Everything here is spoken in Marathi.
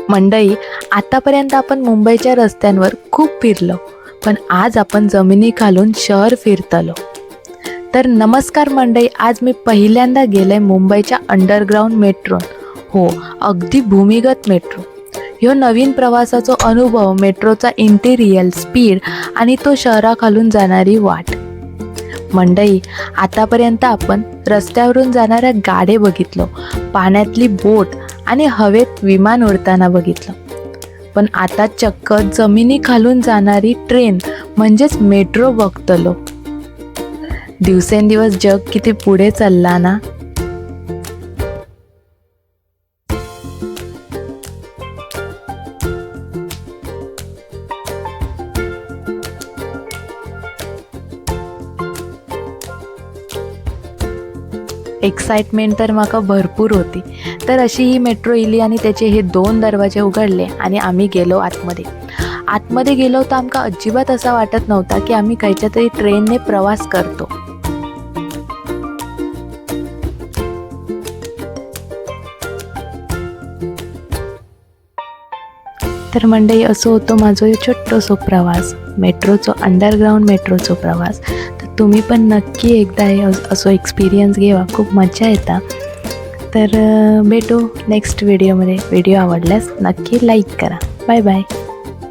मंडळी, आतापर्यंत आपण मुंबईच्या रस्त्यांवर खूप फिरलो, पण आज आपण जमिनीखालून शहर फिरतलो. तर नमस्कार मंडळी, आज मी पहिल्यांदा गेले मुंबईच्या अंडरग्राऊंड मेट्रोन. हो, अगदी भूमिगत मेट्रो. ह्यो नवीन प्रवासाचा अनुभव, मेट्रोचा इंटिरियर, स्पीड आणि तो शहराखालून जाणारी वाट. मंडळी, आतापर्यंत आपण रस्त्यावरून जाणाऱ्या गाड्या बघितलो, पाण्यातली बोट आणि हवेत विमान उडताना बघितलं, पण आता चक्क जमिनीखालून जाणारी ट्रेन म्हणजेच मेट्रो बघतलो. दिवसेंदिवस जग किती पुढे चालला ना. एक्साइटमेंट तर म्हाका भरपूर होती. तर अशी ही मेट्रो इली आणि त्याचे हे 2 दरवाजे उघडले आणि आम्ही गेलो आतमध्ये गेलो तर आमका अजिबात असा वाटत नव्हता की आम्ही खयच्या तरी ट्रेनने प्रवास करतो. तर मंडळी, असो होतो माझो छोटोसो प्रवास, मेट्रोचो, अंडरग्राऊंड मेट्रोचो प्रवास. तर तुम्ही पण नक्की एकदा असो एक्सपिरियन्स घेवा, खूप मजा येता. तर भेटू नेक्स्ट व्हिडिओमध्ये. व्हिडिओ आवडल्यास नक्की लाईक करा. Bye bye.